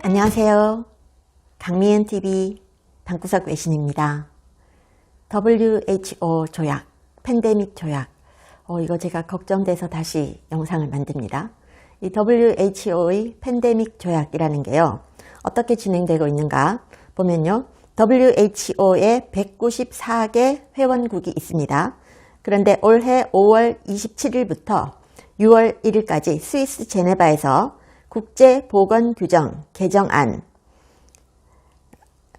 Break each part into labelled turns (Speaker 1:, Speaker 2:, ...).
Speaker 1: 안녕하세요. 강미은TV 방구석 외신입니다. WHO 조약, 팬데믹 조약. 이거 제가 걱정돼서 다시 영상을 만듭니다. 이 WHO의 팬데믹 조약이라는 게요. 어떻게 진행되고 있는가 보면요. WHO에 194개 회원국이 있습니다. 그런데 올해 5월 27일부터 6월 1일까지 스위스 제네바에서 국제보건규정 개정안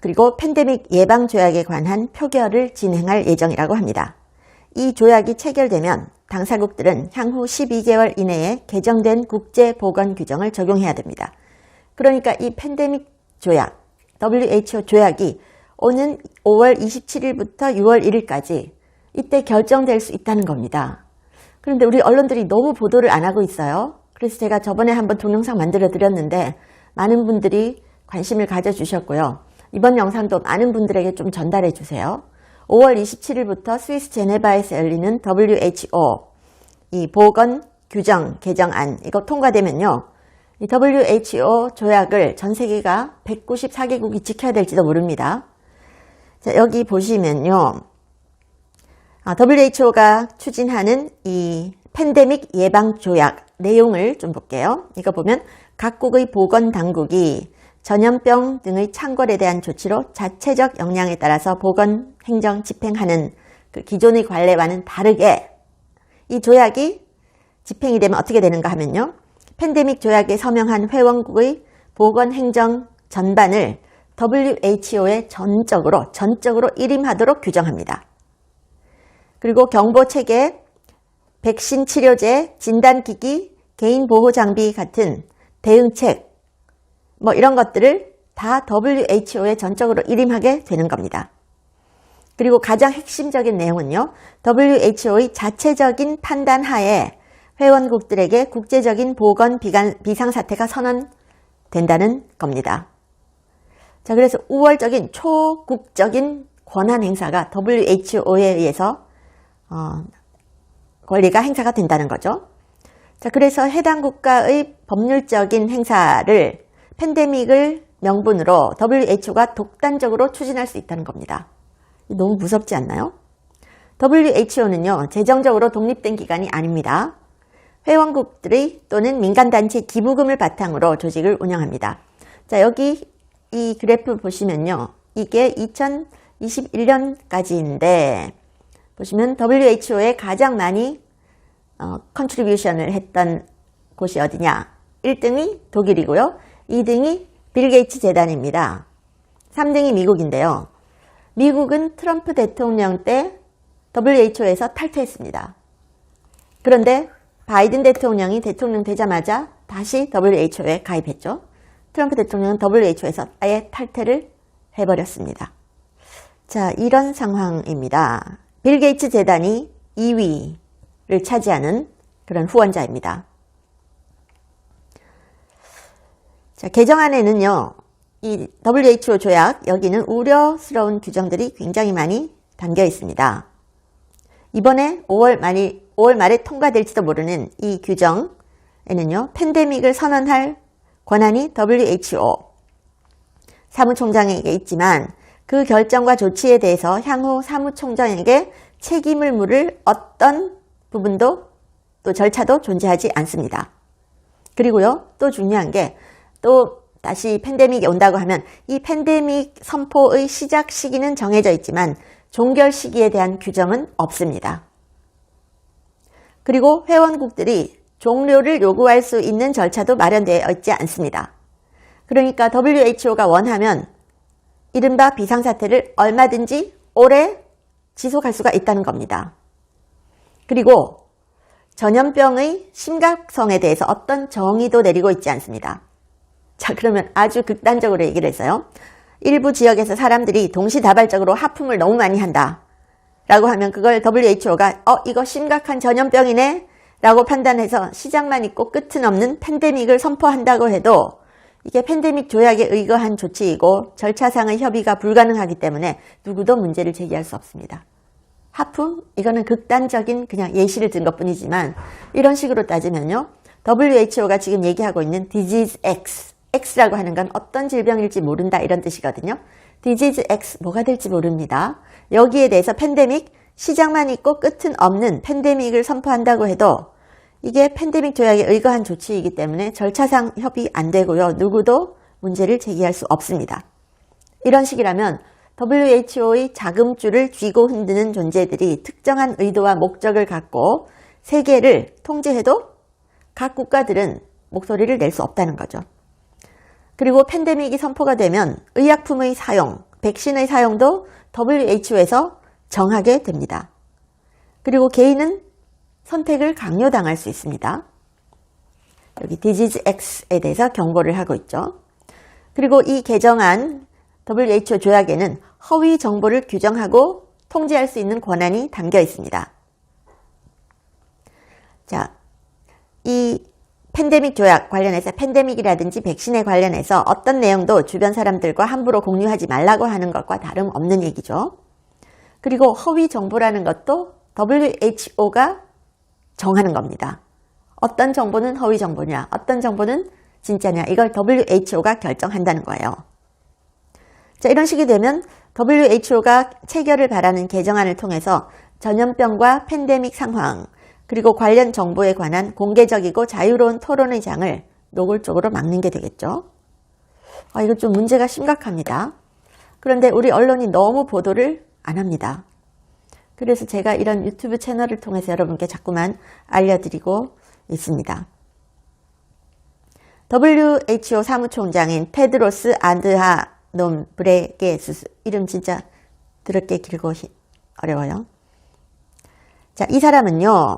Speaker 1: 그리고 팬데믹 예방조약에 관한 표결을 진행할 예정이라고 합니다. 이 조약이 체결되면 당사국들은 향후 12개월 이내에 개정된 국제보건규정을 적용해야 됩니다. 그러니까 이 팬데믹 조약, WHO 조약이 오는 5월 27일부터 6월 1일까지 이때 결정될 수 있다는 겁니다. 그런데 우리 언론들이 너무 보도를 안 하고 있어요. 그래서 제가 저번에 한번 동영상 만들어 드렸는데 많은 분들이 관심을 가져주셨고요. 이번 영상도 많은 분들에게 좀 전달해 주세요. 5월 27일부터 스위스 제네바에서 열리는 WHO 이 보건 규정 개정안 이거 통과되면요. 이 WHO 조약을 전 세계가 194개국이 지켜야 될지도 모릅니다. 자, 여기 보시면요. WHO가 추진하는 이 팬데믹 예방 조약 내용을 좀 볼게요. 이거 보면 각국의 보건당국이 전염병 등의 창궐에 대한 조치로 자체적 역량에 따라서 보건 행정 집행하는 그 기존의 관례와는 다르게 이 조약이 집행이 되면 어떻게 되는가 하면요. 팬데믹 조약에 서명한 회원국의 보건 행정 전반을 WHO에 전적으로 일임하도록 규정합니다. 그리고 경보체계, 백신 치료제, 진단기기, 개인보호장비 같은 대응책 이런 것들을 다 WHO에 전적으로 일임하게 되는 겁니다. 그리고 가장 핵심적인 내용은요. WHO의 자체적인 판단 하에 회원국들에게 국제적인 보건 비상사태가 선언된다는 겁니다. 자, 그래서 우월적인 초국적인 권한 행사가 WHO에 의해서 권리가 행사가 된다는 거죠. 자, 그래서 해당 국가의 법률적인 행사를 팬데믹을 명분으로 WHO가 독단적으로 추진할 수 있다는 겁니다. 너무 무섭지 않나요? WHO는요, 재정적으로 독립된 기관이 아닙니다. 회원국들의 또는 민간단체 기부금을 바탕으로 조직을 운영합니다. 자, 여기 이 그래프 보시면요. 이게 2021년까지인데, 보시면 WHO에 가장 많이 컨트리뷰션을 했던 곳이 어디냐? 1등이 독일이고요. 2등이 빌 게이츠 재단입니다. 3등이 미국인데요. 미국은 트럼프 대통령 때 WHO에서 탈퇴했습니다. 그런데 바이든 대통령이 대통령 되자마자 다시 WHO에 가입했죠. 트럼프 대통령은 WHO에서 아예 탈퇴를 해버렸습니다. 자, 이런 상황입니다. 빌 게이츠 재단이 2위를 차지하는 그런 후원자입니다. 자, 개정안에는요, 이 WHO 조약, 여기는 우려스러운 규정들이 굉장히 많이 담겨 있습니다. 이번에 5월 말에 통과될지도 모르는 이 규정에는요, 팬데믹을 선언할 권한이 WHO 사무총장에게 있지만 그 결정과 조치에 대해서 향후 사무총장에게 책임을 물을 어떤 부분도 또 절차도 존재하지 않습니다. 그리고요, 또 중요한 게 또 다시 팬데믹이 온다고 하면 이 팬데믹 선포의 시작 시기는 정해져 있지만 종결 시기에 대한 규정은 없습니다. 그리고 회원국들이 종료를 요구할 수 있는 절차도 마련되어 있지 않습니다. 그러니까 WHO가 원하면 이른바 비상사태를 얼마든지 오래 지속할 수가 있다는 겁니다. 그리고 전염병의 심각성에 대해서 어떤 정의도 내리고 있지 않습니다. 자, 그러면 아주 극단적으로 얘기를 했어요. 일부 지역에서 사람들이 동시다발적으로 하품을 너무 많이 한다 라고 하면 그걸 WHO가 이거 심각한 전염병이네 라고 판단해서 시작만 있고 끝은 없는 팬데믹을 선포한다고 해도 이게 팬데믹 조약에 의거한 조치이고 절차상의 협의가 불가능하기 때문에 누구도 문제를 제기할 수 없습니다. 하품? 이거는 극단적인 그냥 예시를 든 것뿐이지만 이런 식으로 따지면요. WHO가 지금 얘기하고 있는 Disease X, X라고 하는 건 어떤 질병일지 모른다 이런 뜻이거든요. Disease X 뭐가 될지 모릅니다. 여기에 대해서 팬데믹 시작만 있고 끝은 없는 팬데믹을 선포한다고 해도 이게 팬데믹 조약에 의거한 조치이기 때문에 절차상 협의 안 되고요. 누구도 문제를 제기할 수 없습니다. 이런 식이라면 WHO의 자금줄을 쥐고 흔드는 존재들이 특정한 의도와 목적을 갖고 세계를 통제해도 각 국가들은 목소리를 낼 수 없다는 거죠. 그리고 팬데믹이 선포가 되면 의약품의 사용, 백신의 사용도 WHO에서 정하게 됩니다. 그리고 개인은 선택을 강요당할 수 있습니다. 여기 Disease X에 대해서 경고를 하고 있죠. 그리고 이 개정안 WHO 조약에는 허위 정보를 규정하고 통제할 수 있는 권한이 담겨 있습니다. 자, 이 팬데믹 조약 관련해서 팬데믹이라든지 백신에 관련해서 어떤 내용도 주변 사람들과 함부로 공유하지 말라고 하는 것과 다름없는 얘기죠. 그리고 허위 정보라는 것도 WHO가 정하는 겁니다. 어떤 정보는 허위 정보냐, 어떤 정보는 진짜냐, 이걸 WHO가 결정한다는 거예요. 자, 이런 식이 되면 WHO가 체결을 바라는 개정안을 통해서 전염병과 팬데믹 상황, 그리고 관련 정보에 관한 공개적이고 자유로운 토론의 장을 노골적으로 막는 게 되겠죠. 이거 좀 문제가 심각합니다. 그런데 우리 언론이 너무 보도를 안 합니다. 그래서 제가 이런 유튜브 채널을 통해서 여러분께 자꾸만 알려드리고 있습니다. WHO 사무총장인 테드로스 아드하놈 브레게수스, 이름 진짜 들었게 길고 어려워요. 자, 이 사람은요,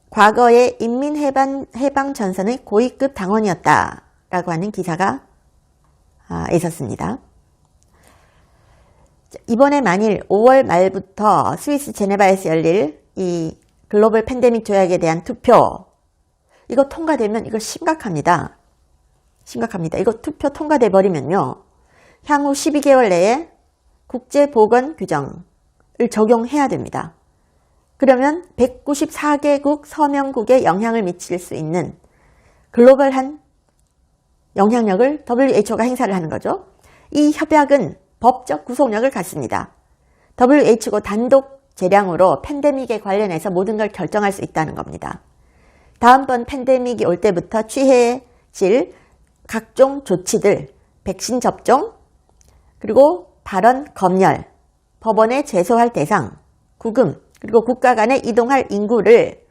Speaker 1: 과거에 인민해방전선의 고위급 당원이었다라고 하는 기사가 있었습니다. 이번에 만일 5월 말부터 스위스 제네바에서 열릴 이 글로벌 팬데믹 조약에 대한 투표, 이거 통과되면 이거 심각합니다. 심각합니다. 이거 투표 통과돼 버리면요, 향후 12개월 내에 국제보건 규정을 적용해야 됩니다. 그러면 194개국 서명국에 영향을 미칠 수 있는 글로벌한 영향력을 WHO가 행사를 하는 거죠. 이 협약은 법적 구속력을 갖습니다. WHO 단독 재량으로 팬데믹에 관련해서 모든 걸 결정할 수 있다는 겁니다. 다음번 팬데믹이 올 때부터 취해질 각종 조치들, 백신 접종, 그리고 발언 검열, 법원에 제소할 대상, 구금, 그리고 국가 간에 이동할 인구를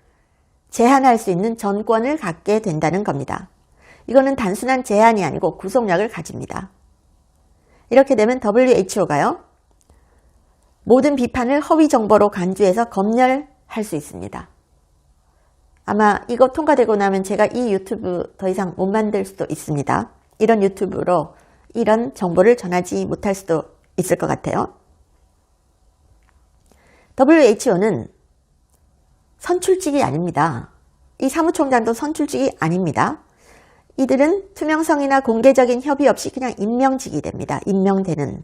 Speaker 1: 제한할 수 있는 전권을 갖게 된다는 겁니다. 이거는 단순한 제한이 아니고 구속력을 가집니다. 이렇게 되면 WHO가요, 모든 비판을 허위 정보로 간주해서 검열할 수 있습니다. 아마 이거 통과되고 나면 제가 이 유튜브 더 이상 못 만들 수도 있습니다. 이런 유튜브로 이런 정보를 전하지 못할 수도 있을 것 같아요. WHO는 선출직이 아닙니다. 이 사무총장도 선출직이 아닙니다. 이들은 투명성이나 공개적인 협의 없이 그냥 임명직이 됩니다. 임명되는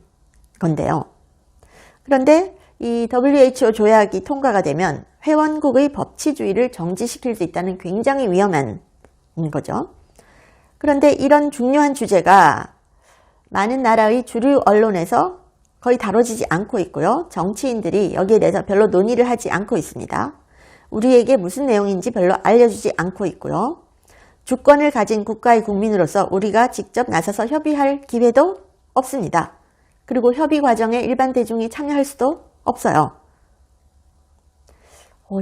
Speaker 1: 건데요. 그런데 이 WHO 조약이 통과가 되면 회원국의 법치주의를 정지시킬 수 있다는 굉장히 위험한 거죠. 그런데 이런 중요한 주제가 많은 나라의 주류 언론에서 거의 다뤄지지 않고 있고요. 정치인들이 여기에 대해서 별로 논의를 하지 않고 있습니다. 우리에게 무슨 내용인지 별로 알려주지 않고 있고요. 주권을 가진 국가의 국민으로서 우리가 직접 나서서 협의할 기회도 없습니다. 그리고 협의 과정에 일반 대중이 참여할 수도 없어요.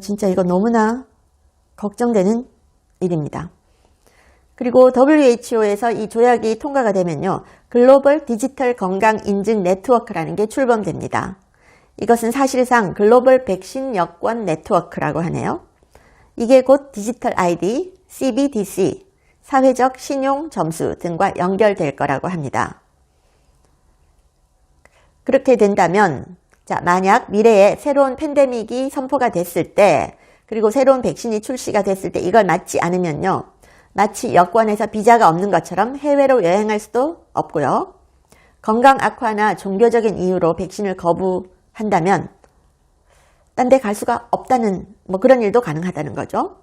Speaker 1: 진짜 이거 너무나 걱정되는 일입니다. 그리고 WHO에서 이 조약이 통과가 되면요, 글로벌 디지털 건강 인증 네트워크라는 게 출범됩니다. 이것은 사실상 글로벌 백신 여권 네트워크라고 하네요. 이게 곧 디지털 ID, CBDC, 사회적 신용 점수 등과 연결될 거라고 합니다. 그렇게 된다면, 자, 만약 미래에 새로운 팬데믹이 선포가 됐을 때, 그리고 새로운 백신이 출시가 됐을 때 이걸 맞지 않으면요, 마치 여권에서 비자가 없는 것처럼 해외로 여행할 수도 없고요. 건강 악화나 종교적인 이유로 백신을 거부한다면 딴 데 갈 수가 없다는 그런 일도 가능하다는 거죠.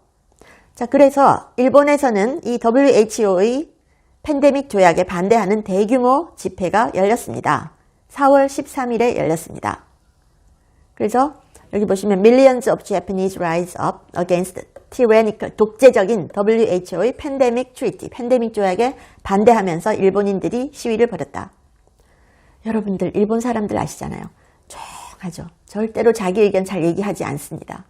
Speaker 1: 자, 그래서 일본에서는 이 WHO의 팬데믹 조약에 반대하는 대규모 집회가 열렸습니다. 4월 13일에 열렸습니다. 그래서 여기 보시면 Millions of Japanese rise up against tyrannical, 독재적인 WHO의 팬데믹 트리티, 팬데믹 조약에 반대하면서 일본인들이 시위를 벌였다. 여러분들 일본 사람들 아시잖아요. 조용하죠. 절대로 자기 의견 잘 얘기하지 않습니다.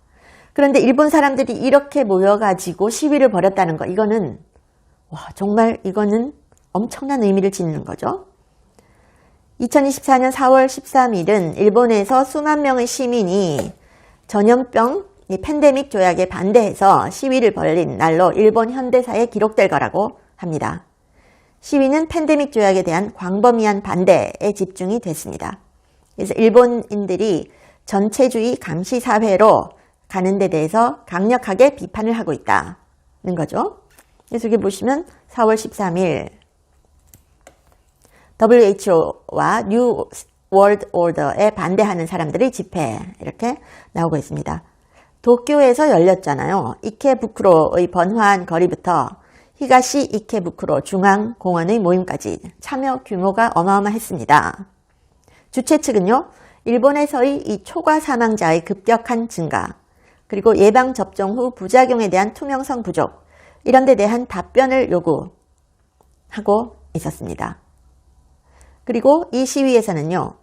Speaker 1: 그런데 일본 사람들이 이렇게 모여가지고 시위를 벌였다는 거, 이거는 정말 이거는 엄청난 의미를 지니는 거죠. 2024년 4월 13일은 일본에서 수만 명의 시민이 전염병 팬데믹 조약에 반대해서 시위를 벌린 날로 일본 현대사에 기록될 거라고 합니다. 시위는 팬데믹 조약에 대한 광범위한 반대에 집중이 됐습니다. 그래서 일본인들이 전체주의 감시 사회로 가는 데 대해서 강력하게 비판을 하고 있다는 거죠. 그래서 여기 보시면 4월 13일 WHO와 뉴 월드 오더에 반대하는 사람들의 집회 이렇게 나오고 있습니다. 도쿄에서 열렸잖아요. 이케부쿠로의 번화한 거리부터 히가시 이케부쿠로 중앙공원의 모임까지 참여 규모가 어마어마했습니다. 주최 측은요, 일본에서의 이 초과 사망자의 급격한 증가, 그리고 예방접종 후 부작용에 대한 투명성 부족, 이런 데 대한 답변을 요구하고 있었습니다. 그리고 이 시위에서는요,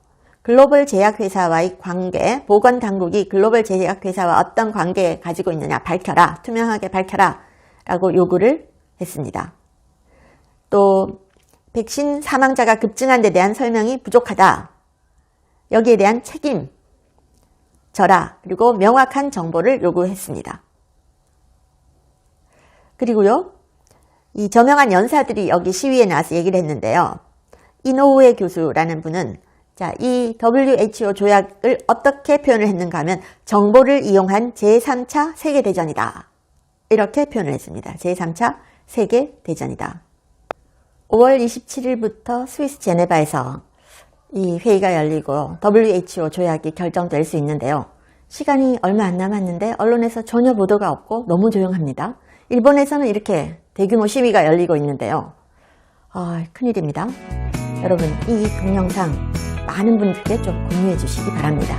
Speaker 1: 글로벌 제약회사와의 관계, 보건당국이 글로벌 제약회사와 어떤 관계 가지고 있느냐 밝혀라, 투명하게 밝혀라 라고 요구를 했습니다. 또 백신 사망자가 급증한 데 대한 설명이 부족하다. 여기에 대한 책임 져라. 그리고 명확한 정보를 요구했습니다. 그리고요, 이 저명한 연사들이 여기 시위에 나와서 얘기를 했는데요. 이노우에 교수라는 분은 이 WHO 조약을 어떻게 표현을 했는가 하면 정보를 이용한 제3차 세계대전이다. 이렇게 표현을 했습니다. 제3차 세계대전이다. 5월 27일부터 스위스 제네바에서 이 회의가 열리고 WHO 조약이 결정될 수 있는데요. 시간이 얼마 안 남았는데 언론에서 전혀 보도가 없고 너무 조용합니다. 일본에서는 이렇게 대규모 시위가 열리고 있는데요. 큰일입니다. 여러분, 이 동영상 많은 분들께 좀 공유해 주시기 바랍니다.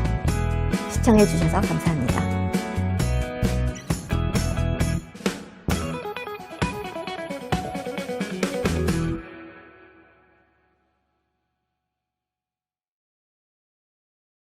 Speaker 1: 시청해 주셔서 감사합니다.